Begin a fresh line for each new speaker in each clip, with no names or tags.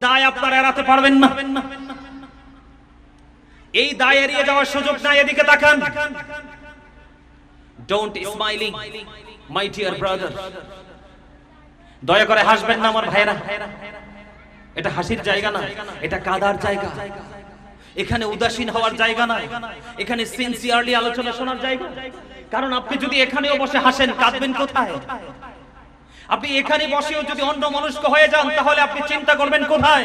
দায় আপনারা এড়াতে পারবেন না। এই দায় এড়িয়ে যাওয়ার সুযোগ নাই। এদিকে তাকান। Don't smiling my dear brother. দয়া করে হাসবেন না আমার ভাইরা। এটা হাসির জায়গা না, এটা কাদার জায়গা। এখানে উদাসীন হওয়ার জায়গা না, এখানে সিনসিয়ারলি আলোচনা শোনার জায়গা। কারণ আপনি যদি এখানেও বসে হাসেন, কাঁদবেন কোথায়? আপনি এখানে বসেও যদি অন্য মনস্ক হয়ে যান, তাহলে আপনি চিন্তা করবেন কোথায়?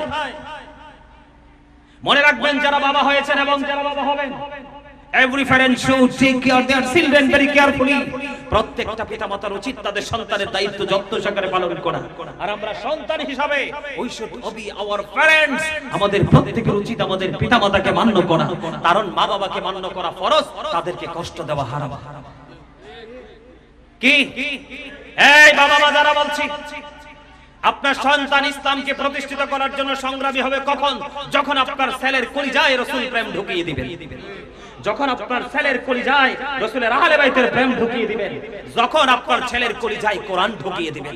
মনে রাখবেন, যারা বাবা হয়েছেন এবং যারা বাবা হবেন, every parent should take care their children very carefully. প্রত্যেকটা পিতামাতার উচিত তাদের সন্তানের দায়িত্ব যত্ন সহকারে পালন করা। আর আমরা সন্তান হিসাবে we should obey our parents. আমাদের প্রত্যেকের উচিত আমাদের পিতামাতাকে মান্য করা, কারণ মা বাবাকে মান্য করা ফরজ, তাদেরকে কষ্ট দেওয়া হারাম। কি এই বাবা মা যারা বলছি, আপনার সন্তান ইসলামকে প্রতিষ্ঠিত করার জন্য সংগ্রামী হবে কখন? যখন আপনার ছেলের কলিজায় রাসূল প্রেম ঢুকিয়ে দিবেন, যখন আপনার ছেলের কলিজায় রাসূলের আহলে বাইতের প্রেম ঢুকিয়ে দিবেন, যখন আপনার ছেলের কলিজায় কোরআন ঢুকিয়ে দিবেন।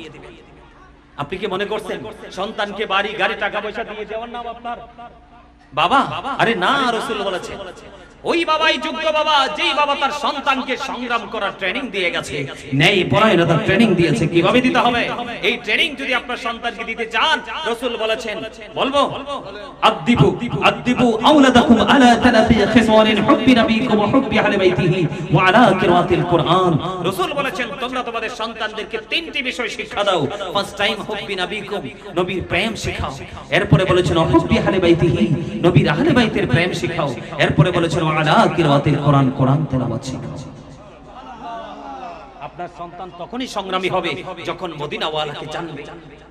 আপনি কি মনে করছেন সন্তানকে বাড়ি গাড়ি টাকা পয়সা দিয়ে দেওয়ার নাম আপনার বাবা? আরে না, রাসূল বলেছেন ওই বাবাই যোগ্য বাবা, যেই বাবা তার সন্তানকে সংগ্রাম করার ট্রেনিং দিয়ে গেছে, ন্যায় পরায়ণতার ট্রেনিং দিয়েছে। কিভাবে দিতে হবে এই ট্রেনিং যদি আপনার সন্তানকে দিতে চান, রাসূল বলেছেন, বলবো আদিবু আদিবু আওলাদাকুম আলা তানাফি খিসালিন হুব্বি নবিকুম ওয়া হুব্বি আহলি বাইতিহি ওয়া আলা কিরাতিল কুরআন। রাসূল বলেছেন, তোমরা তোমাদের সন্তানদেরকে তিনটি বিষয় শিক্ষা দাও। ফার্স্ট টাইম হুব্বি নবিকুম, নবীর প্রেম শেখাও। এরপরে বলেছেন হুব্বি আহলি বাইতিহি, নবীর আহলে বাইতের প্রেম শেখাও। এরপরে বলেছেন আলা কিরাতিল কুরআন, কোরআন তেলাওয়াত শেখাও। আপনার সন্তান তখনই সংগ্রামী হবে যখন মদিনাওয়ালাকে জানবে।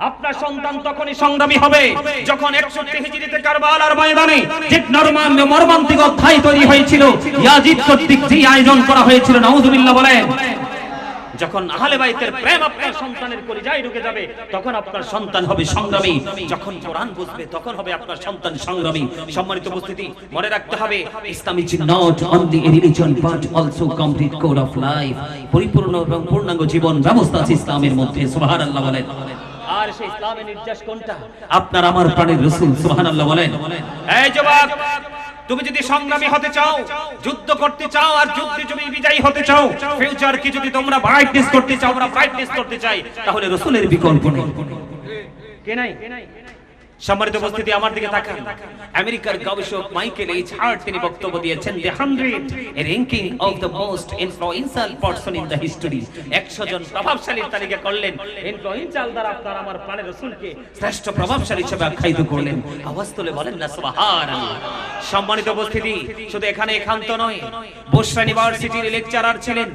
আপনার সন্তান তখনই সংগ্রামী হবে যখন 61 হিজরিতে কারবালার ময়দানে যে মর্মান্তিক অধ্যায় তৈরি হয়েছিল, ইয়াজিদ কর্তৃক যে আয়োজন করা হয়েছিল, নাউযুবিল্লাহ বলেন, যখন আহলে বাইতের প্রেম আপনার সন্তানের কলিজায় ঢুকে যাবে, তখন আপনার সন্তান হবে সংগ্রামী। যখন কোরআন বুঝবে, তখন হবে আপনার সন্তান সংগ্রামী। সম্মানিত উপস্থিতি, মনে রাখতে হবে, Islam is not only a religion but also complete code of life. পরিপূর্ণ এবং পূর্ণাঙ্গ জীবন ব্যবস্থা আছে ইসলামের মধ্যে। সুবহানাল্লাহ বলেন। আর সেই ইসলামের নির্দেশ কোনটা? আপনার আমার প্রাণের রাসূল। সুবহানাল্লাহ বলেন। এই যুবক, তুমি যদি সংগ্রামী হতে চাও, যুদ্ধ করতে চাও, আর যুদ্ধে তুমি বিজয়ী হতে চাও, ফিউচার কি যদি তোমরা ব্রাইটনেস করতে চাও, আমরা ব্রাইটনেস করতে চাই, তাহলে রাসূলের বিকল্প নেই। কে নাই? সম্মানিত উপস্থিতি, আমার দিকে তাকান। আমেরিকার গবেষক মাইকেল এইচ হার্ট তিনি বক্তব্য দিয়েছেন, the 100 ranking of the most influential person in the history. 100 জন প্রভাবশালীর তালিকা করলেন। ইনফ্লুয়েন্সিয়াল দ্বারা আপনার আমার প্রাণের রাসূলকে শ্রেষ্ঠ প্রভাবশালী হিসেবে আখ্যায়িত করলেন। আওয়াজ তুলে বলেন না সুবহানাল্লাহ। সম্মানিত উপস্থিতি, শুধু এখানে একান্ত নয়, বসরা ইউনিভার্সিটির লেকচারার ছিলেন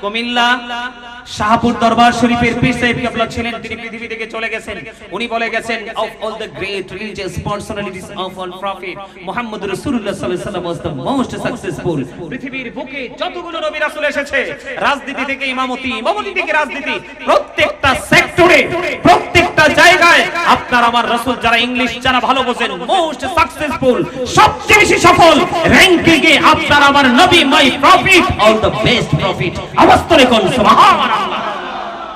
কুমিল্লা শাহপুর দরবার শরীফের পীর সাহেব কেবলা ছিলেন। তিনি পৃথিবী থেকে চলে গেছেন। উনি বলে গেছেন, of all the great religious personalities of all prophet, Muhammad Rasulullah sallallahu alaihi wasallam was the most successful. পৃথিবীর বুকে যতগুলো নবী রাসূল এসেছে, রাজনীতি থেকে ইমামতি, ইমামতি থেকে রাজনীতি, প্রত্যেকটা সেক্টরে, প্রত্যেকটা জায়গায় আপনার আমার রাসূল, যারা ইংলিশ যারা ভালো বোঝেন, মোস্ট সাকসেসফুল, সবচেয়ে বেশি সফল র‍্যাঙ্কিং এ আপনার আমার নবী, my prophet, all the best prophet. আওয়াজ করে কোন সুবহানাল্লাহ।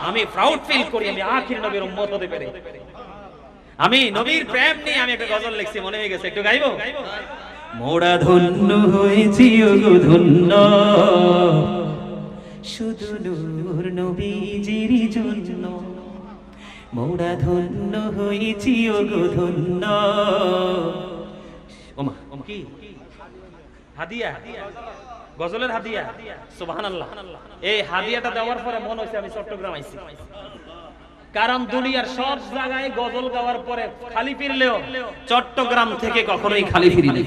আমি প্রাউড ফিল করি আমি আখির নবীর উম্মত হতে পেরে। আমি নবীর প্রেম নিয়ে আমি একটা গজল লিখছি, মনে হয়ে গেছে, একটু গাইবো? মোরা ধন্য হয়েছি ওগো ধন্য, শুধু নূর নবীজির জন্য। মোরা ধন্য হয়েছি ওগো ধন্য। ওমা কি হাদিয়া, গজলের হাদিয়া। সুবহানাল্লাহ। এই হাদিয়াটা দেওয়ার পরে মনে হইছে আমি চট্টগ্রাম আইছি। কারণ দুনিয়ার সব জায়গায় গজল গাওয়ার পরে খালি ফিরলেও চট্টগ্রাম থেকে কখনোই খালি ফিরি নাই।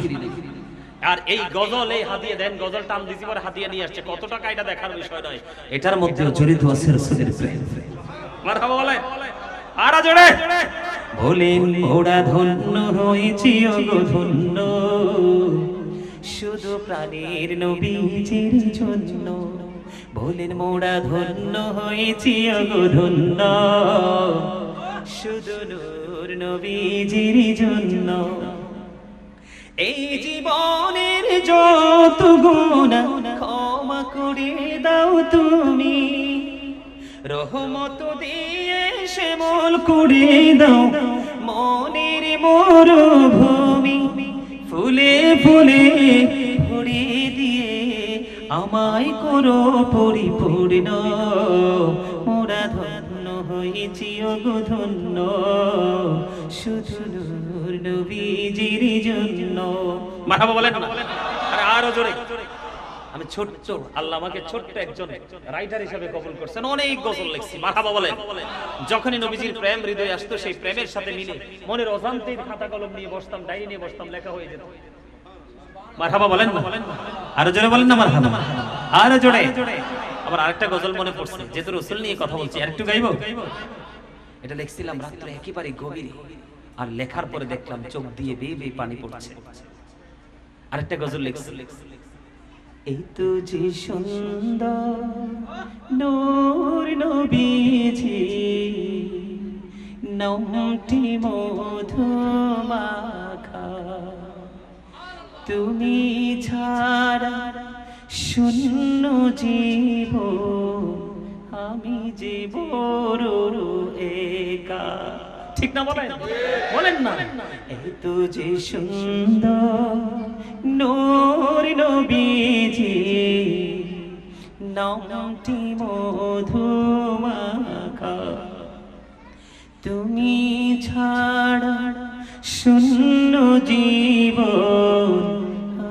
আর এই গজল, এই হাদিয়া দেন, গজল টান দিছি পরে হাদিয়া নিয়ে আসছে, কত টাকা এটা দেখার বিষয় নয়, এটার মধ্যে জড়িত আছে রাসূলের প্রেম। মারহাবা বলেন আর জোরে বলেন, ওরা ধন্য হয়েছি ওগো ধন্য, শুধু প্রাণের নবীজির জন্য। বলেন, মোরা ধন্য হয়েছি ওগো ধন্য, শুধু নূর নবীজির জন্য। এই জীবনের যত গুনাহ ক্ষমা করে দাও তুমি, রহমত দিয়ে শ্যামল করে দাও মন আমায় করো পরিপূর্ণ, মোরা ধন্য হয়েছি ওগো ধন্য, শুধু নূর নবীজির জন্য। মারহাবা বলেন না, আরে আরো জোরে। আমি ছোট্ট, আল্লাহ আমাকে ছোট্ট একজন রাইটার হিসেবে কবুল করছেন, অনেক গজল লিখছি। মারহাবা বলেন। যখনই নবীজির প্রেম হৃদয়ে আসতো, সেই প্রেমের সাথে মিলে মনের অজান্তেই খাতা কলম নিয়ে বসতাম, ডায়েরি নিয়ে বসতাম, লেখা হয়ে যেত। মারহাবা বলেন না, আরো জোরে বলেন না মারহাবা, আরো জোরে। আবার আরেকটা গজল মনে পড়ছে, যেহেতু রাসূল নিয়ে কথা বলছি, আরেকটু গাইবো। এটা লিখছিলাম রাত্রে একেবারে গভীরে, আর লেখার পরে দেখলাম চোখ দিয়ে বেয়ে বেয়ে পানি পড়ছে। আরেকটা গজল লিখছি, এই তো যে সুন্দর নূর নবীজি, নামটি মধু মাখা, তুমি ছাড়া শূন্য জীব, আমি যে বড় একা। ঠিক না বলেন? বলেন না। এই তো যে সুন্দর নূর নবীজি, নামটি মধু মাখা, তুমি ছাড়া শূন্য জীবন,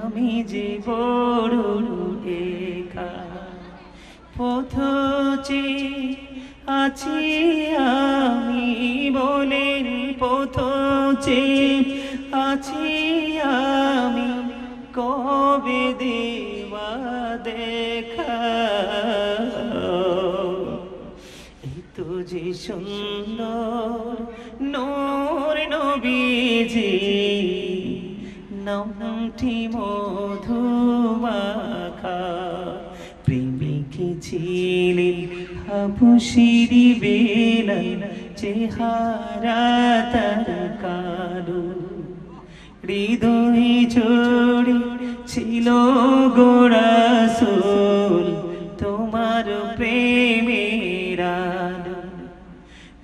আমি যে বড় একা। পথচে আছি আমি বলেন, পথচে আছি আমি, কবে দেওয়া দেখা। এই তো যে সুন্দর নূর নবীজি, নামটি মধু মাখা, প্রেমিকে ছিলেন হাবশির বেলাল, চেহারা তার কালো, হৃদয় জোড়ে ছিল গো রাসূল, তোমার প্রেমের আলো।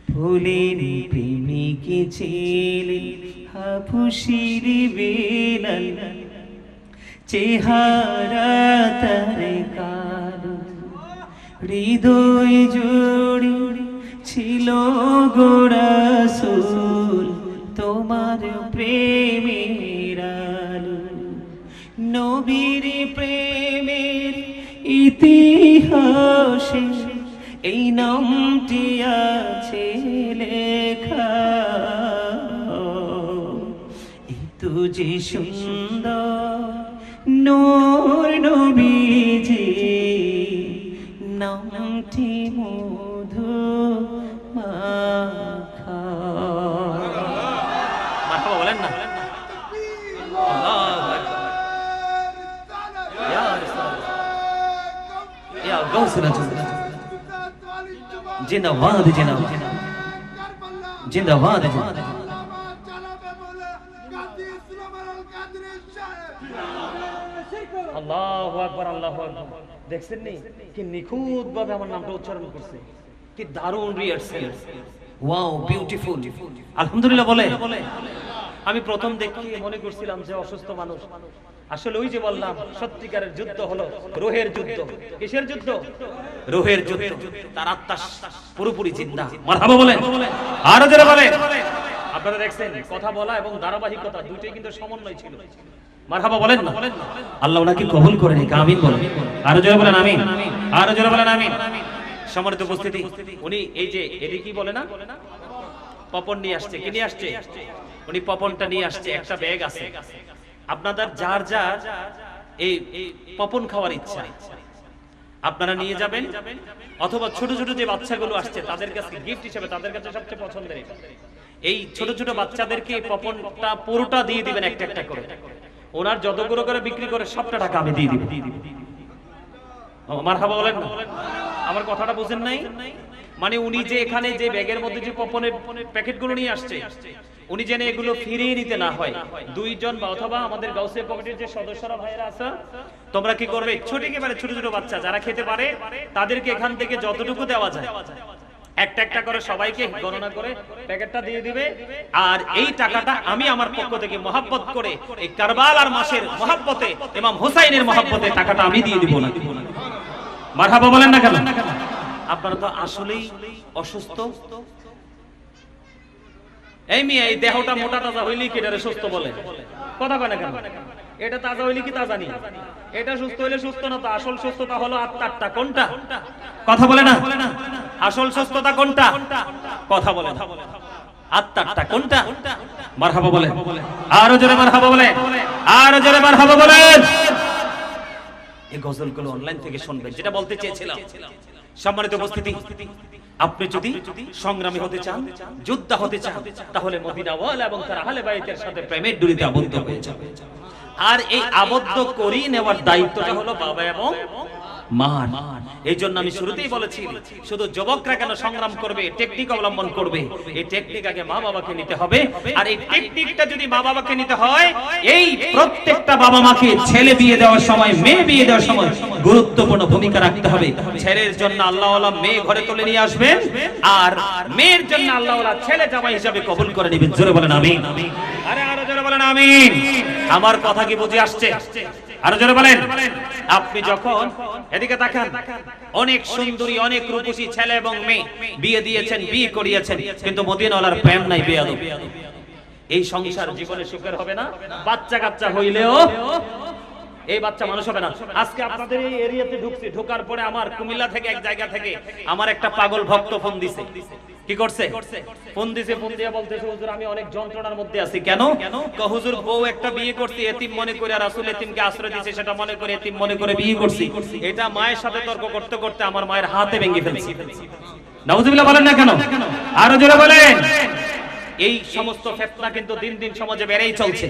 ফুলের প্রেমিকে ছিলেন হাবশির বেলাল, চেহারা তার কালো, হৃদয় জোড়ে ছিল গো রাসূল, তোমার প্রেমের আলো। নবীর প্রেমের ইতিহাসে এই নামটি আছে লেখা, এই তো যে সুন্দর নূর নবীজি, নামটি মধু মাখা। মারহাবা বলেন না, আল্লাহু আকবার। ইয়া রাসূলুল্লাহ, ইয়া গাউসুনা, জিন্দাবাদ জিন্দাবাদ জিন্দাবাদ। আল্লাহু আকবার, আল্লাহু আকবার। দেখছেন নি কি নিখুঁত ভাবে আমার নামটা উচ্চারণ করছে, কি দারুণ রিহার্সাল, ওয়াও বিউটিফুল। আলহামদুলিল্লাহ বলে। আমি প্রথম দেখে মনে করছিলাম যে অসুস্থ মানুষ, আসলে ওই যে বললাম সত্যিকারের যুদ্ধ হলো রূহের যুদ্ধ। কিসের যুদ্ধ? রূহের যুদ্ধ। তার আত্মা পুরোপুরি জিন্দা। মারহাবা বলেন, আরো জোরে বলেন। আপনারা দেখছেন কথা বলা এবং ধারাবাহিকতা দুটোই কিন্তু সমন্বয় ছিল। মারহাবা বলেন না, আল্লাহ ওনাকে কবুল করে নিক, আমিন বলেন। আরো জোরে বলেন আমিন, আরো জোরে বলেন আমিন। সম্মানিত উপস্থিতি, উনি এই যে এদিকে কি বলে না, পপন নিয়ে আসছে। কি নিয়ে আসছে? উনি পপনটা নিয়ে আসছে, একটা ব্যাগ আছে। আপনাদের যার যার এই পপন খাওয়ার ইচ্ছা আপনারা নিয়ে যাবেন, অথবা ছোট ছোট যে বাচ্চাগুলো আসছে তাদের কাছে গিফট হিসেবে, তাদের কাছে সবচেয়ে পছন্দের এই ছোট ছোট বাচ্চাদেরকে পপনটা পুরোটা দিয়ে দিবেন একটা একটা করে। ওনার যতগুলো করে বিক্রি করে সবটা টাকা আমি দিয়ে দিব। মারহাবা বলেন না, আমার কথাটা বুঝেন নাই? মানে উনি যে এখানে যে ব্যাগের মধ্যে যে পপনের প্যাকেটগুলো নিয়ে আসছে, উনি যেন এগুলো ফিরিয়ে নিতে না হয়, দুইজন বা অথবা আমাদের গাউসিয়া পকেটের যে সদস্যরা ভাইরা আছে, তোমরা কি করবে, ছোট একেবারে ছোট ছোট বাচ্চা যারা খেতে পারে তাদেরকে এখান থেকে যতটুকু দেওয়া যায় একটা একটা করে সবাইকে গণনা করে প্যাকেটটা দিয়ে দিবে। আর এই টাকাটা আমি আমার পক্ষ থেকে মহব্বত করে এই কারবালার মাসের মহব্বতে, ইমাম হুসাইনের মহব্বতে টাকাটা আমি দিয়ে দিব না। মারহাবা বলেন না কেন? আপনারা তো আসলেই অসুস্থ। এই মেয়ে, এই দেহটা মোটা তাজা হইলে কি এটারে সুস্থ বলে? কথা কয় না কেন? এটা তাজা হইলে কি তাজা নেই? এটা সুস্থ হইলে সুস্থ না, তো আসল সুস্থতা হলো আত্মাটা। কোনটা? কথা বলে না। আসল সুস্থতা কোনটা? কথা বলে না। আত্মাটা কোনটা? মারহাবা বলে, আরো জোরে মারহাবা বলে, আরো জোরে মারহাবা বলেন। এই গজলগুলো অনলাইন থেকে শুনবেন, যেটা বলতে চেয়েছিলাম। সম্মানিত উপস্থিতি, আপনি যদি সংগ্রামী হতে চান, যোদ্ধা হতে চান, তাহলে মদিনাওয়ালা এবং তার আহলে বাইতের সাথে প্রেমের ডুরিতে আবদ্ধ হয়ে যাবে। আর এই আবদ্ধ করি নেওয়ার দায়িত্বটা হলো বাবা এবং মা। এই জন্য আমি শুরুতেই বলেছি, শুধু যুবকরা কেন সংগ্রাম করবে, টেকনিক অবলম্বন করবে। এই টেকনিক আগে মা বাবাকে নিতে হবে। আর এই টেকনিকটা যদি মা বাবাকে নিতে হয়, এই প্রত্যেকটা বাবা মাকে ছেলে বিয়ে দেওয়ার সময়, মেয়ে বিয়ে দেওয়ার সময় গুরুত্বপূর্ণ ভূমিকা রাখতে হবে। ছেলের জন্য আল্লাহওয়ালা মেয়ে ঘরে তুলে নিয়ে আসবেন, আর মেয়ের জন্য আল্লাহওয়ালা ছেলে জামাই হিসাবে কবুল করে নেবেন। জোরে বলেন আমিন। আরে আরো জোরে বলেন আমিন। আমার কথা কি বুঝে আসছে? আরো জোরে বলেন। আপনি যখন এদিকে তাকান, অনেক সুন্দরী, অনেক রূপসী ছেলে এবং মেয়ে বিয়ে দিয়েছেন, বিয়ে করিয়েছেন, কিন্তু মদিনাওয়ালার প্রেম নাই, বেয়াদব। এই সংসার জীবনে সুখের হবে না। বাচ্চা কাচ্চা হইলেও এই বাচ্চা মানুষ হবে না। আজকে আপনাদের এই এরিয়াতে ঢুকছি, ঢোকার পরে আমার কুমিল্লা থেকে এক জায়গা থেকে আমার একটা পাগল ভক্ত ফোন দিছে। কি করছে? ফোন দিছে, ফোন দিয়ে বলতেছে, হুজুর আমি অনেক যন্ত্রণার মধ্যে আছি। কেন? হুজুর বউ একটা বিয়ে করতে এতিম মনে করে, আর রাসূল এতিমকে আশ্রয় দিয়েছে সেটা মনে করে, এতিম মনে করে বিয়ে করছি। এটা মায়ের সাথে তর্ক করতে করতে আমার মায়ের হাতে ভেঙে ফেলছি। নাউজুবিল্লাহ বলেন না কেন? আরো জোরে বলেন। এই সমস্ত ফিতনা কিন্তু দিন দিন সমাজে বেড়েই চলছে।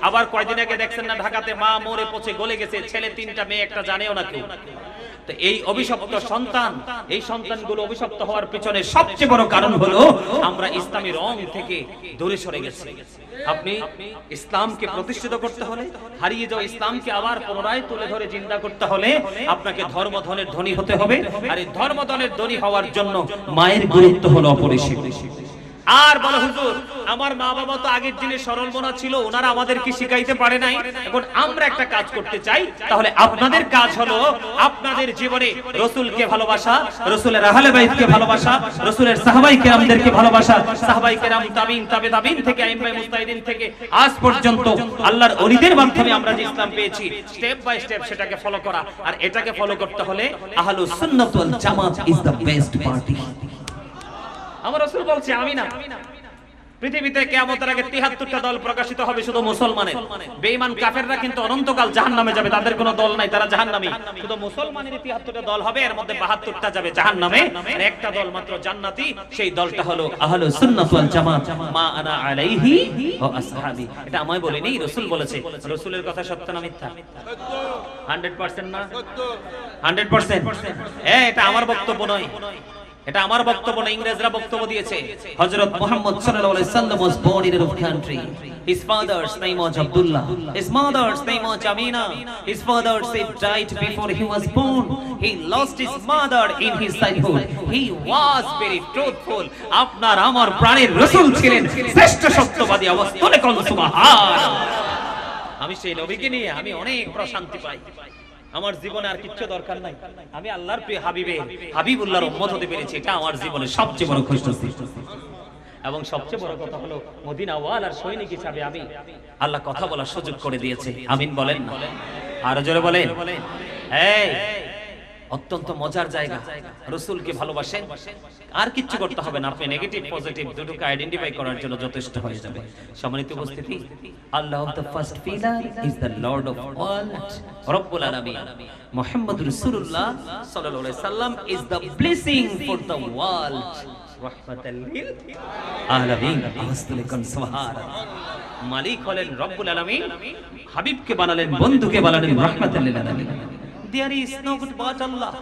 আবার কয়দিন আগে দেখছেন না, ঢাকাতে মা মরে পচে গলে গেছে, ছেলে তিনটা, মেয়ে একটা, জানেও না কেউ। তো এই অভিশপ্ত সন্তান, এই সন্তানগুলো অভিশপ্ত হওয়ার পিছনে সবচেয়ে বড় কারণ হলো আমরা ইসলামী রং থেকে দূরে সরে গেছি। আপনি ইসলামকে প্রতিষ্ঠিত করতে হলে, হারিয়ে যাওয়া ইসলামকে আবার পুনরায় তুলে ধরে জিন্দা করতে হলে আপনাকে ধর্মধনের ধনী হতে হবে। আর এই ধর্মধনের ধনী হওয়ার জন্য মায়ের গুরুত্ব হলো অপরিসীম। আর বলে, হুজুর আমার মা বাবা তো আগের দিনে সরল মনা ছিল, ওনারা আমাদেরকে শিখাইতে পারে নাই, এখন আমরা একটা কাজ করতে চাই। তাহলে আপনাদের কাজ হলো আপনাদের জীবনে রাসূলকে ভালোবাসা, রাসূলের আহলে বাইতকে ভালোবাসা, রাসূলের সাহাবায়ে কেরামদেরকে ভালোবাসা, সাহাবায়ে কেরাম, তাবিঈন, তাবে তাবিঈন থেকে আইম্মায়ে মুজতাহিদিন থেকে আজ পর্যন্ত আল্লাহর ওলিদের মাধ্যমে আমরা যে ইসলাম পেয়েছি, স্টেপ বাই স্টেপ সেটাকে ফলো করা। আর এটাকে ফলো করতে হলে আহলুস সুন্নাত ওয়াল জামাত ইজ দ্য বেস্ট পার্টি। আমার রাসূল বলছে, আমি না। পৃথিবীতে কিয়ামতের আগে ৭৩টা দল প্রকাশিত হবে শুধু মুসলমানের। বেঈমান কাফেররা কিন্তু অনন্তকাল জাহান্নামে যাবে, তাদের কোনো দল নাই, তারা জাহান্নামী। শুধু মুসলমানের ৭৩টা দল হবে, এর মধ্যে ৭২টা যাবে জাহান্নামে, আর একটা দল মাত্র জান্নাতি। সেই দলটা হলো আহলুস সুন্নাত ওয়াল জামাত, মা আনা আলাইহি ওয়া আসহাবি। এটা আমি বলিনি, রাসূল বলেছে। রাসূলের কথা সত্য না মিথ্যা? 100% না? 100%? এটা আমার বক্তব্য নয়, এটা আমার বক্তব্য না, ইংরেজরা বক্তব্য দিয়েছে। হযরত মুহাম্মদ সাল্লাল্লাহু আলাইহি ওয়াসাল্লাম was born in a country. His father's name was Abdullah. His mother's name was Amina. His father said died before he was born. He lost his mother in his childhood. He was very truthful. আপনার আমার প্রাণের রাসূল ছিলেন শ্রেষ্ঠ সত্যবাদী অবস্থানে। কোন সুবহানাল্লাহ। আমি সেই নবীকে নিয়ে আমি অনেক প্রশান্তি পাই। আমার জীবনে আর কিচ্ছু দরকার নাই। আমি আল্লাহর প্রিয় হাবিবুল্লাহর উম্মত হতে পেরেছি, এটা আমার জীবনের সবচেয়ে বড় খুশি। এবং সবচেয়ে বড় কথা হলো মদিনাওয়ালার সৈনিক হিসাবে আমি আল্লাহ কথা বলার সুযোগ করে দিয়েছে। আমিন বলেন না? আর জোরে বলেন। এই অত্যন্ত মজার জায়গা। রাসূলকে ভালোবাসেন, আর কিচ্ছু করতে হবে না, আপনি নেগেটিভ পজিটিভ দুটোকে আইডেন্টিফাই করার জন্য যথেষ্ট হয়ে যাবে। সম্মানিত উপস্থিতি, Allah the first pillar is the lord of all, রব্বুল আলামিন। মুহাম্মদুর রাসূলুল্লাহ সাল্লাল্লাহু আলাইহি সাল্লাম is the blessing for the world, রাহমাতাল লিল আলামিন। আস্তাগফিরুল্লাহ, সুবহানাল্লাহ। মালিক হলেন রব্বুল আলামিন, হাবিবকে বানালেন, বন্ধুকে বানালেন রাহমাতাল লিল আলামিন। There is no good but Allah.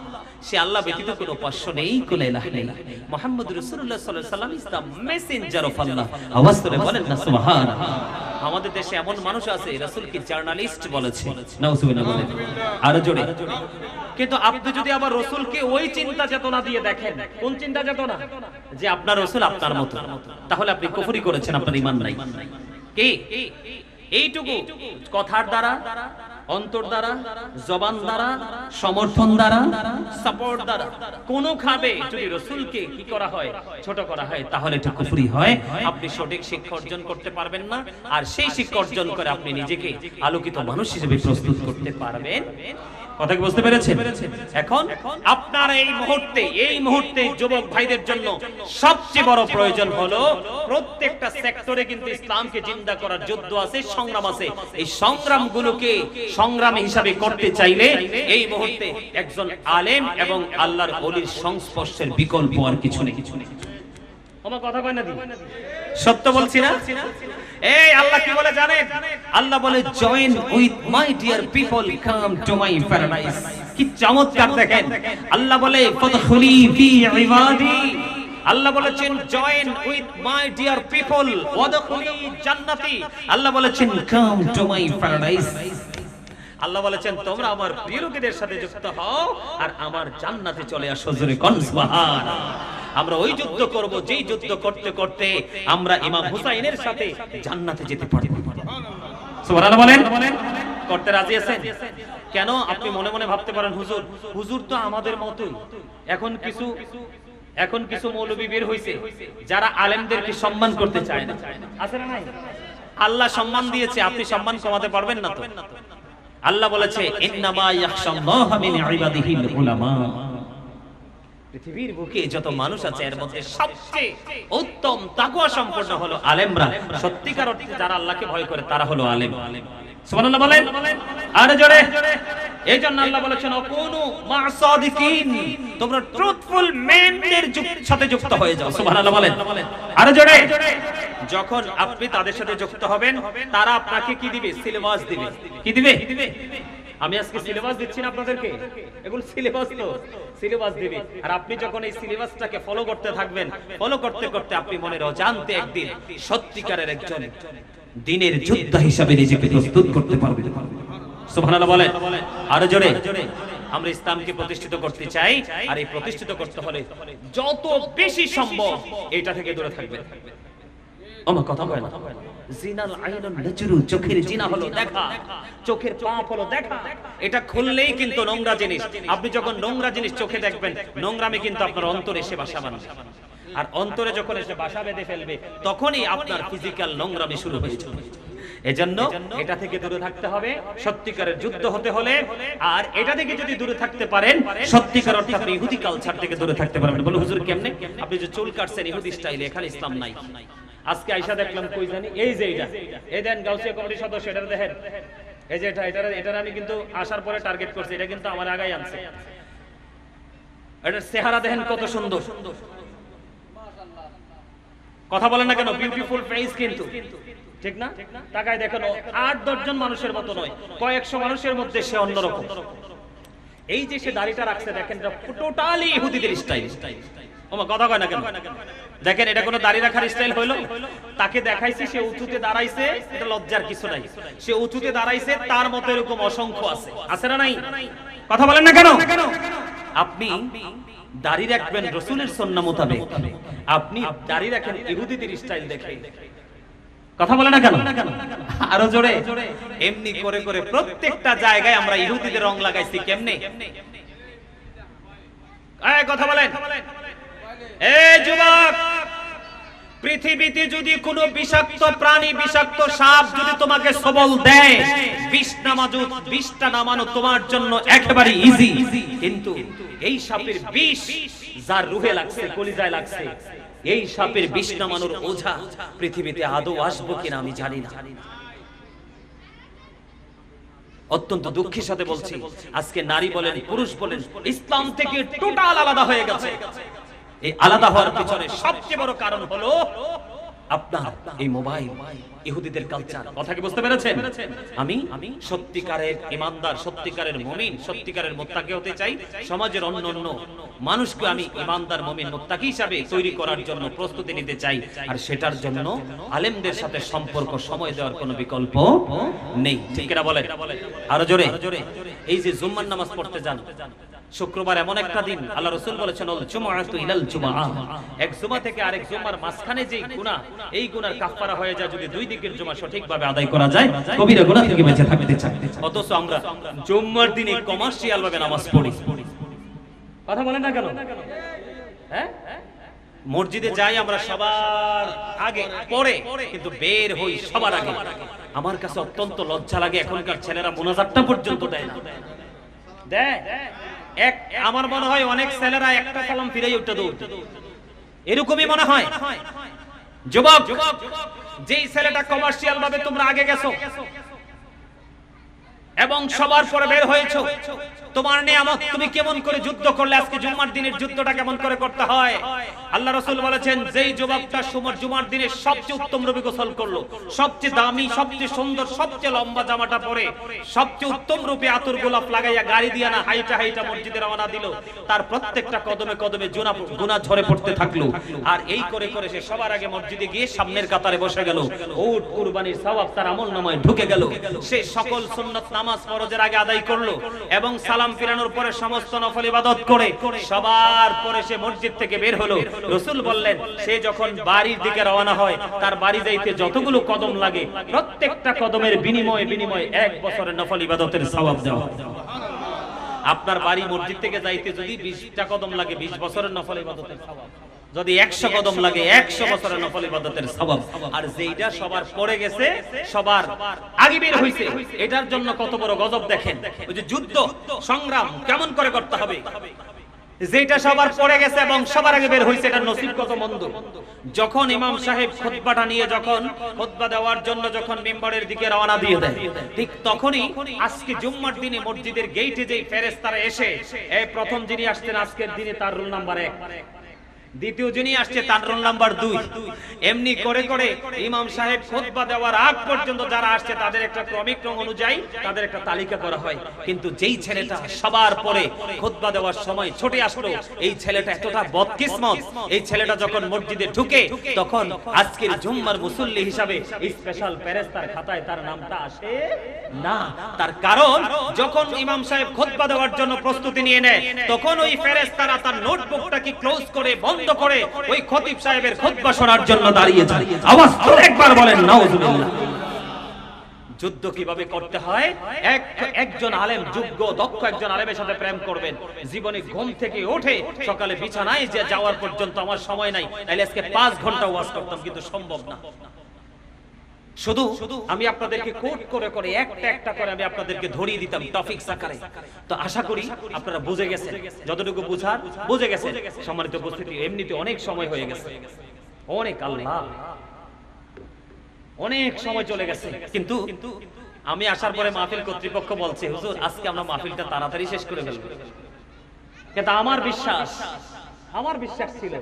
সে আল্লাহ ব্যতীত কোনো উপাস্য নেই, কোনো ইলাহ নেই। মুহাম্মদুর রাসূলুল্লাহ সাল্লাল্লাহু আলাইহি ওয়াসাল্লাম ইজ দ্য মেসেঞ্জার অফ আল্লাহ। আওয়াজ করে বলেন না সুবহানাল্লাহ। আমাদের দেশে এমন মানুষ আছে রাসূলকে জার্নালিস্ট বলেছে, নাউজুবিল্লাহ বলেন, আরো জোরে। কিন্তু আপনি যদি আবার রাসূলকে ওই চিন্তা চেতনা দিয়ে দেখেন, কোন চিন্তা চেতনা? যে আপনার রাসূল আপনার মতো, তাহলে আপনি কুফরি করেছেন, আপনার ঈমান নাই। কি এইটুকু কথার দ্বারা অন্তর দ্বারা, জবান দ্বারা, সমর্থন দ্বারা, সাপোর্ট দ্বারা কোন খাবে যদি রাসূলকে কি করা হয়, ছোট করা হয়, তাহলে এটা কুফরি হয়। আপনি সঠিক শিক্ষা অর্জন করতে পারবেন না, আর সেই শিক্ষা অর্জন করে আপনি নিজেকে আলোকিত মানুষ হিসেবে প্রস্তুত করতে পারবেন। কথা কি বুঝতে পেরেছেন? এখন আপনার এই মুহূর্তে যুবক ভাইদের জন্য সবচেয়ে বড় প্রয়োজন হলো প্রত্যেকটা সেক্টরে কিন্তু ইসলামকে জিন্দা করার যুদ্ধ আছে, সংগ্রাম আছে। এই সংগ্রামগুলোকে সংগ্রাম হিসাবে করতে চাইলে এই মুহূর্তে একজন আলেম এবং আল্লাহর ওলির সংস্পর্শের বিকল্প আর কিছু নেই। আমার কথা কয় না দি? সত্য বলছি না? এই আল্লাহ কি বলে জানেন? আল্লাহ বলে join with my dear people, come to my paradise. কি চমৎকার দেখেন, আল্লাহ বলে ফাদখুলি ফি ইবাদি। আল্লাহ বলেছেন join with my dear people ওয়াদখুলি জান্নাতি। আল্লাহ বলেছেন কাম টু মাই প্যারাডাইস। আল্লাহ বলেছেন তোমরা আমার প্রিয় লোকেদের সাথে যুক্ত হও আর আমার জান্নাতে চলে আসো। জোরে কোন সুবহানাল্লাহ। আমরা ওই যুদ্ধ করব যেই যুদ্ধ করতে করতে আমরা ইমাম হুসাইনের সাথে জান্নাতে যেতে পারব। সুবহানাল্লাহ বলেন। করতে রাজি আছেন? কেন? আপনি মনে মনে ভাবতে পারেন হুজুর তো আমাদের মতই। এখন কিছু মৌলবী বের হইছে যারা আলেমদেরকে সম্মান করতে চায় না। আছে না নাই? আল্লাহ সম্মান দিয়েছে, আপনি সম্মান কমাতে পারবেন না তো। আল্লাহ বলেছে ইন্নামা ইয়াখশাল্লাহ মিন ইবাদিহিল উলামা। পৃথিবীর বুকে যত মানুষ আছে এর মধ্যে সবচেয়ে উত্তম তাকওয়া সম্পন্ন হলো আলেমরা। সত্যিকার অর্থে যারা আল্লাহকে ভয় করে তারা হলো আলেম। সুবহানাল্লাহ বলেন। আর জোরে। এইজন্য আল্লাহ বলেছেন অকুনু মা'সাদিকিন, তোমরা ট্রুথফুল মেনদের সাথে যুক্ত হয়ে যাও। সুবহানাল্লাহ বলেন। আর জোরে। যখন আপনি তাদের সাথে যুক্ত হবেন তারা আপনাকে কি দিবে? সিলেবাস দিবে। কি দিবে? আমি আজকে সিলেবাস দিচ্ছি না আপনাদেরকে, এগুলো সিলেবাস তো, সিলেবাস দিবে। আর আপনি যখন এই সিলেবাসটাকে ফলো করতে থাকবেন, ফলো করতে করতে আপনি মনের অজান্তে একদিন সত্যিকারের একজন দ্বীনের যোদ্ধা হিসেবে নিজেকে প্রস্তুত করতে পারবেন। সুবহানাল্লাহ বলেন। আর জোরে। আমরা ইসলামকে প্রতিষ্ঠিত করতে চাই, আর এই প্রতিষ্ঠিত করতে হলে যত বেশি সম্ভব এটা থেকে দূরে থাকবেন। আমার কথা বলেন। জিনাল আইনুন নাজরু, চোখের জিনা হলো দেখা, চোখের পাপ হলো দেখা। এটা খুললেই কিন্তু নোংরা জিনিস। আপনি যখন নোংরা জিনিস চোখে দেখবেন, নোংরামি কিন্তু আপনার অন্তরে এসে বাসা বাঁধবে। আর অন্তরে যখন এসে বাসা বেঁধে ফেলবে তখনই আপনার ফিজিক্যাল নোংরামি শুরু হয়ে যাবে। এজন্য এটা থেকে দূরে থাকতে হবে সত্যিকারের যুদ্ধ হতে হলে। আর এটা থেকে যদি দূরে থাকতে পারেন সত্যিকার অর্থে আপনি ইহুদি কালচার থেকে দূরে থাকতে পারবেন। বলে হুজুর কেমনে? আপনি যে চুল কাটছেন ইহুদি স্টাইলে, এখানে ইসলাম নাই। আজকে আইসা দেখলাম কই জানি এই যে এই দেন গাউসিয়া কমিটির সদস্য, এটা দেখেন, এই যে এটা আমি কিন্তু আসার পরে টার্গেট করছি, এটা কিন্তু আমার আগাই আনছে। এটার চেহারা দেখেন কত সুন্দর, কথা বলেন না কেন? বিউটিফুল ফেস কিন্তু, ঠিক না? তাকায় দেখেন 8-10 জন মানুষের মতো নয়, কয়েকশো মানুষের মধ্যে সে অন্যরকম। এই যে সে দাড়িটা রাখছে দেখেন, টোটালি ইহুদিদের স্টাইল। ওমা কথা কয় না কেন? দেখেন এটা কোনো দাড়ি রাখার স্টাইল হইলো? তাকে দেখাইছি সে উঁচুতে দাঁড়াইছে, এটা লজ্জার কিছু নাই। সে উঁচুতে দাঁড়াইছে, তার মতো এরকম অসংখ্য আছে। আছে না নাই? কথা বলেন না কেন? আপনি দাড়ি রাখবেন রাসূলের সুন্নাহ মোতাবেক, আপনি দাড়ি রাখেন ইহুদিদের স্টাইল দেখে। কথা বলেন না কেন? আরো জোরে। এমনি করে করে প্রত্যেকটা জায়গায় আমরা ইহুদিদের রং লাগাইছি। কেমনে? এই কথা বলেন। এই যুবক, পৃথিবীতে যদি কোনো বিষাক্ত প্রাণী, বিষাক্ত সাপ যদি তোমাকে সবল দেয়, 20টা নামানো তোমার জন্য একেবারে ইজি। কিন্তু এই সাপের বিষ যার রুহে লাগছে, কলিজায় লাগছে, এই সাপের বিষ নামানোর ওঝা পৃথিবীতে আদৌ আসবো কিনা আমি জানি না। অত্যন্ত দুঃখের সাথে বলছি, আজকে নারী বলেন পুরুষ বলেন ইসলাম থেকে টোটাল আলাদা হয়ে গেছে। এই আলাদা হওয়ার পিছনে সবচেয়ে বড় কারণ হলো আপনার এই মোবাইল, ইহুদিদের কালচার। কথা কি বুঝতে পেরেছেন? আমি সত্যিকারের ইমানদার, সত্যিকারের মুমিন, সত্যিকারের মুত্তাকি হতে চাই। সমাজের অন্যান্য মানুষকে আমি ইমানদার, মুমিন, মুত্তাকি হিসাবে তৈরি করার জন্য প্রস্তুতি নিতে চাই। আর সেটার জন্য আলেমদের সাথে সম্পর্ক, সময় দেওয়ার কোনো বিকল্প নেই। ঠিক না বলেন? আরো জোরে। এই যে জুম্মার নামাজ পড়তে যান, শুক্রবার এমন একটা দিন আল্লাহ রাসূল বলেছেন আল জুমআতু ইলাল জুমআহ, এক জুমা থেকে আরেক জুমার মাঝখানে যেই গুনাহ, এই গুনার কাফারা হয়ে যায় যদি দুই দিকের জুমা সঠিকভাবে আদায় করা যায়, কবিরা গুনাহ থেকে বেঁচে থাকতে চাই। অথচ আমরা জুম্মার দিনে কমার্শিয়াল ভাবে নামাজ পড়ি। কথা বলেন না কেন? হ্যাঁ, মসজিদে যাই আমরা সবার আগে পরে, কিন্তু বের হই সবার আগে। আমার কাছে অত্যন্ত লজ্জা লাগে, এখনকার ছেলেরা মোনাজাতটা পর্যন্ত দেয় না। দেয় এক, আমার মনে হয় অনেক ছেলেরা একটা সালাম ফিরেই উঠতে দৌড়, এরকমই মনে হয়। যুবক, যেই ছেলেটা কমার্শিয়াল ভাবে তোমরা আগে গেছো এবং সবার পরে বের হয়েছো, তোমার নিয়ামত তুমি কেমন করে যুদ্ধ করলে, আজকে জুম্মার দিনের যুদ্ধটা কেমন করে করতে হয়। আল্লাহ রাসূল বলেছেন যেই যুবকটা জুমার দিনে সবচেয়ে উত্তম রূপে গোসল করলো, সবচেয়ে দামি, সবচেয়ে সুন্দর, সবচেয়ে লম্বা জামাটা পরে, সবচেয়ে উত্তম রূপে আতর গোলাপ লাগাইয়া গাড়ি দিয়া না হাইটা হাইটা মসজিদে রওনা দিল, তার প্রত্যেকটা কদমে কদমে গুনাহ ঝরে পড়তে থাকলো। আর এই করে করে সে সবার আগে মসজিদে গিয়ে সামনের কাতারে বসে গেল। উট কুরবানির সওয়াব তার আমলনামায় ঢুকে গেল। সে সকল সুন্নাত নামাজ ফরজের আগে আদায় করলো এবং সালাম ফিরানোর পরে সমস্ত নফল ইবাদত করে সবার পরে সে মসজিদ থেকে বের হলো। রাসূল বললেন সে যখন বাড়ির দিকে রওনা হয়, তার বাড়ি যাইতে যতগুলো কদম লাগে, প্রত্যেকটা কদমের বিনিময়ে 1 বছরের নফল ইবাদতের সওয়াব দেওয়া হয়। আপনার বাড়ি মসজিদ থেকে যাইতে যদি 20টা কদম লাগে, 20 বছরের নফল ইবাদতের সওয়াব। যদি 100 কদম লাগে, 100 বছরের নফল ইবাদতের সওয়াব। আর যেইটা সবার পড়ে গেছে, সবার আগে বের হইছে, এটার জন্য কত বড় গজব দেখেন। ওই যে যুদ্ধ সংগ্রাম কেমন করে করতে হবে, যেটা সবার পড়ে গেছে এবং সবার আগে বের হইছে, এটা নসিব কত মন্দ। যখন ইমাম সাহেব খুতবাটা নিয়ে যখন খুতবা দেওয়ার জন্য যখন মিম্বরের দিকে রওনা দিয়ে দেয়, ঠিক তখনই আজকে জুম্মার দিনে মসজিদের গেটে যেই ফেরেশতারা এসে, এই প্রথম যিনি আসছেন আজকের দিনে তার রোল নাম্বার 1, দ্বিতীয় যিনি আসছে তার রোল নাম্বার 2, এমনি করে করে ইমাম সাহেব খুতবা দেওয়ার আগ পর্যন্ত যারা আসছে তাদের একটা ক্রমিক ক্রম অনুযায়ী তাদের একটা তালিকা করা হয়। কিন্তু যেই ছেলেটা সবার পরে খুতবা দেওয়ার সময় ছুটে আসলো, এই ছেলেটা এতটা বদকিসমত, এই ছেলেটা যখন মসজিদে ঢুকে তখন আজকের জুম্মার মুসল্লি হিসাবে এই স্পেশাল ফেরেশতার খাতায় তার নামটা আসে না। তার কারণ যখন ইমাম সাহেব খুতবা দেওয়ার জন্য প্রস্তুতি নিয়ে নেয়, তখন ওই ফেরেশতারা তার নোটবুকটাকে ক্লোজ করে বন্ধ করে ওই খতিব সাহেবের খুতবা শোনার জন্য দাঁড়িয়ে যায়। আওয়াজ করে একবার বলেন নাউজুবিল্লাহ। যুদ্ধ কিভাবে করতে হয়, একজন আলেম, যোগ্য দক্ষ একজন আলেমের সাথে প্রেম করবেন। জীবনে ঘুম থেকে উঠে সকালে বিছানায় যে যাওয়ার পর্যন্ত আমার সময় নাই, তাইলে আজকে 5 ঘন্টা ওয়াজ করতাম, কিন্তু সম্ভব না। শুধু আমি আপনাদেরকে কোট করে করে একটা করে আমি আপনাদেরকে ধরিয়ে দিতাম টপিক আকারে। তো আশা করি আপনারা বুঝে গেছেন, যতটুকু বুঝার বুঝে গেছেন। সম্মানিত উপস্থিতি, এমনিতে অনেক সময় হয়ে গেছে, অনেক, আল্লাহ অনেক সময় চলে গেছে। কিন্তু আমি আসার পরে মাহফিল কর্তৃপক্ষ বলছে হুজুর আজকে আমরা মাহফিলটা তাড়াতাড়ি শেষ করে ফেলবো। কিন্তু আমার বিশ্বাস ছিল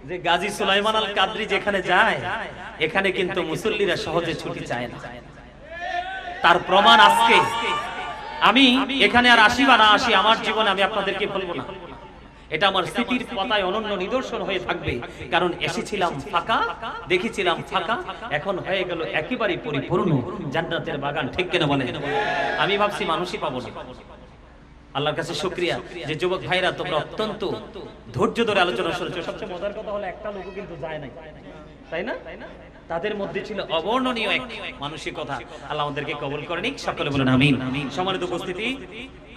যে গাজী সুলাইমান আল কাদরি যেখানে যায়, এখানে কিন্তু মুসল্লিরা সহজে ছুটি চায় না। তার প্রমাণ আজকে আমি এখানে আর আসি বা না আসি, আমার জীবনে আমি আপনাদেরকে বলবো না, এটা আমার স্মৃতির পাতায় অনন্য নিদর্শন হয়ে থাকবে। কারণ এসেছিলাম ফাঁকা, দেখেছিলাম ফাঁকা, এখন হয়ে গেল একেবারেই পরিপূর্ণ জান্নাতের বাগান। ঠিক কিনা বলেন? আমি ভাবছি মানুষই পাবো না। আল্লাহর কাছে শুকরিয়া যে যুবক ভাইরা তোমরা অত্যন্ত ধৈর্য ধরে আলোচনা শুনছো। সবচেয়ে মজার কথা হলো একটা লোকও কিন্তু যায় নাই, তাই না? তাদের মধ্যে ছিল অবর্ণনীয় এক মানসিকতা। আল্লাহ আমাদেরকে কবুল করে নিক, সকলে বলেন আমিন। সম্মানিত উপস্থিতি,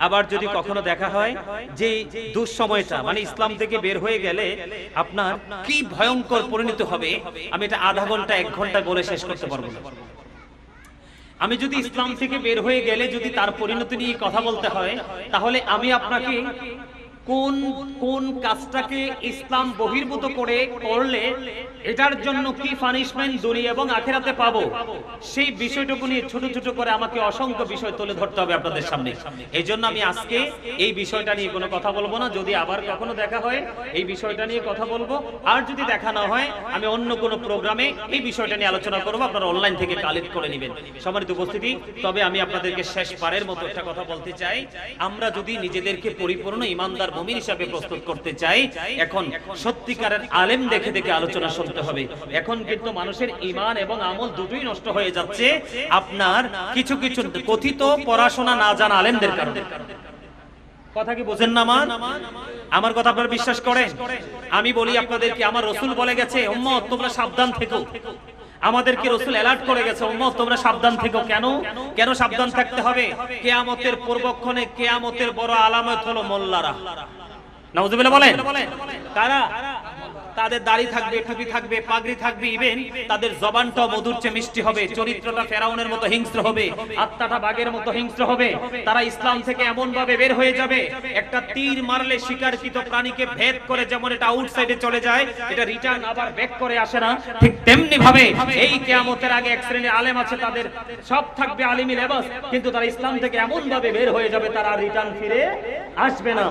আবার যদি কখনো দেখা হয় যে দুঃসময়টা মানে ইসলাম থেকে বের হয়ে গেলে আপনার কি ভয়ঙ্কর পরিণত হবে, আমি এটা আধা ঘন্টা 1 ঘন্টা বলে শেষ করতে পারবো না। আমি যদি ইসলাম থেকে বের হয়ে গেলে যদি তার পরিণতি নিয়ে কথা বলতে হয়, তাহলে আমি আপনাকে কোন কোন কাজটাকে ইসলাম বহির্ভূত করে করলে এটার জন্য কি পানিশমেন্ট দুনিয়া এবং আখিরাতে পাবো, সেই বিষয়টুকু নিয়ে ছোট ছোট করে আমাকে অসংখ্য বিষয় তুলে ধরতে হবে আপনাদের সামনে। এই জন্য আমি আজকে এই বিষয়টা নিয়ে কোনো কথা বলবো না। যদি আবার কখনো দেখা হয় এই বিষয়টা নিয়ে কথা বলবো, আর যদি দেখা না হয় আমি অন্য কোনো প্রোগ্রামে এই বিষয়টা নিয়ে আলোচনা করবো, আপনারা অনলাইন থেকে কালেক্ট করে নেবেন। সম্মানিত উপস্থিতি, তবে আমি আপনাদেরকে শেষবারের মতো একটা কথা বলতে চাই। আমরা যদি নিজেদেরকে পরিপূর্ণ ইমানদার মুমিন হিসেবে প্রস্তুত করতে চাই, এখন সত্যিকারের আলেম দেখে দেখে আলোচনা শুনতে হবে। এখন কিন্তু মানুষের ঈমান এবং আমল দুটোই নষ্ট হয়ে যাচ্ছে আপনার কিছু কিছু কথিত পড়াশোনা না জানা আলেমদের কারণে। কথা কি বোঝেন না? আমার কথা আপনারা বিশ্বাস করেন? আমি বলি আপনাদেরকে, আমার রাসূল বলে গেছে, উম্মত তোমরা সাবধান থেকো। আমাদেরকে রাসূল অ্যালার্ট করে গেছে, উম্মত তোমরা সাবধান থেকো। কেন সাবধান থাকতে হবে? কিয়ামতের পূর্বক্ষণে কিয়ামতের বড় আলামত হলো মোল্লারা। নাউজুবিল্লাহ বলেন। কারা? তাদের দাড়ি থাকবে, টুপি থাকবে, পাগড়ি থাকবে, ইভেন তাদের জবানটাও মধুর চেয়ে মিষ্টি হবে, চরিত্রটা ফেরাউনের মতো হিংস্র হবে, আত্মাটা বাঘের মতো হিংস্র হবে। তারা ইসলাম থেকে এমন ভাবে বের হয়ে যাবে, একটা তীর মারলে শিকারকৃত প্রাণীকে ভেদ করে যেমন এটা আউটসাইডে চলে যায়, এটা রিটার্ন আবার ব্যাক করে আসে না, ঠিক তেমনি ভাবে এই কিয়ামতের আগে এক শ্রেণীর আলেম আছে, তাদের সব থাকবে আলিমি লেবাস, কিন্তু তারা ইসলাম থেকে এমন ভাবে বের হয়ে যাবে তারা রিটার্ন ফিরে আসবে না।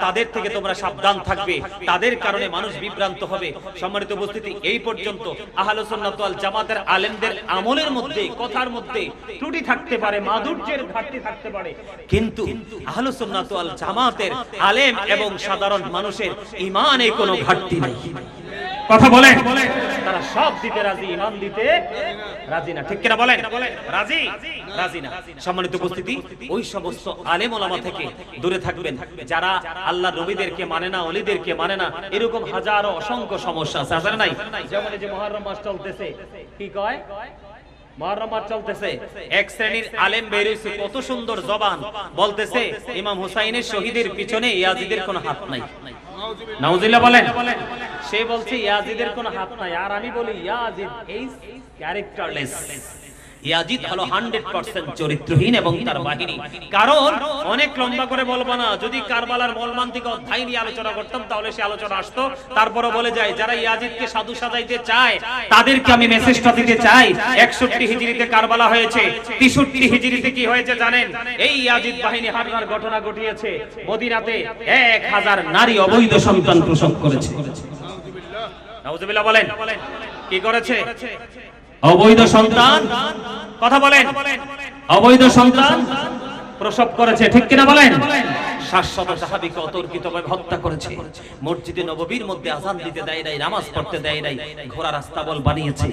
তাদের থেকে তোমরা সাবধান থাকবে, তাদের কারণে মানুষ বিভ্রান্ত হবে। সম্মানিত উপস্থিতি, এই পর্যন্ত আহলুস সুন্নাত ওয়াল জামাতের আলেমদের আমলের মধ্যে, কথার মধ্যে ত্রুটি থাকতে পারে, মাধুর্যের ঘাটতি থাকতে পারে, কিন্তু আহলুস সুন্নাত ওয়াল জামাতের আলেম এবং সাধারণ মানুষের ঈমানে কোনো ঘাটতি নেই। কথা বলেন, তারা সব দিতে রাজি, ঈমান দিতে রাজি না, ঠিক কিনা বলেন? রাজি না। সম্মানিত উপস্থিতি, ওই সমস্ত আলেম ওলামা থেকে দূরে থাকবেন যারা আল্লাহর নবীদেরকে মানে না, ওলিদেরকে মানে না। এরকম হাজারো অসংখ্য সমস্যা আছে, আছে নাই? যেমন এই যে মুহররম মাস চলতেছে, কি কয়? মুহররম মাস চলতেছে, এক শ্রেণীর আলেম বের হইছে, কত সুন্দর জবান, বলতেছে ইমাম হুসাইনের শহীদের পিছনে ইয়াজিদের কোনো হাত নাই। নাউজুবিল্লাহ বলেন। সে বলছে ইয়াজিদের কোনো হাত নাই, আর আমি বলি ইয়াজিদ ইজ ক্যারেক্টারলেস। ইয়াজিদ হলো 100% চরিত্রহীন এবং তার বাহিনী। কারণ অনেক লম্বা করে বলবো না, যদি কারবালার মর্মান্তিক অধ্যায় নিয়ে আলোচনা করতাম তাহলে সে আলোচনা আসতো। তারপরে বলে যায়, যারা ইয়াজিদকে সাধু সাজাইতে চায় তাদেরকে আমি মেসেজটা দিতে চাই। 61 হিজরিতে কারবালা হয়েছে, 63 হিজরিতে কি হয়েছে জানেন? এই ইয়াজিদ বাহিনী হামলার ঘটনা ঘটিয়েছে, মদিনাতে 1000 নারী অবৈধ সন্তান প্রসব করেছে। নাউজুবিল্লাহ বলেন। কি করেছে? অবৈধ সন্তান, কথা বলেন, অবৈধ সন্তান প্রসব করেছে, ঠিক কিনা বলেন? 700 সাহাবীকে অতর্কিতভাবে হত্যা করেছে, মসজিদে নববীর মধ্যে আযান দিতে দেয় নাই, নামাজ পড়তে দেয় নাই, ঘোড়া রাস্তা বল বানিয়েছে।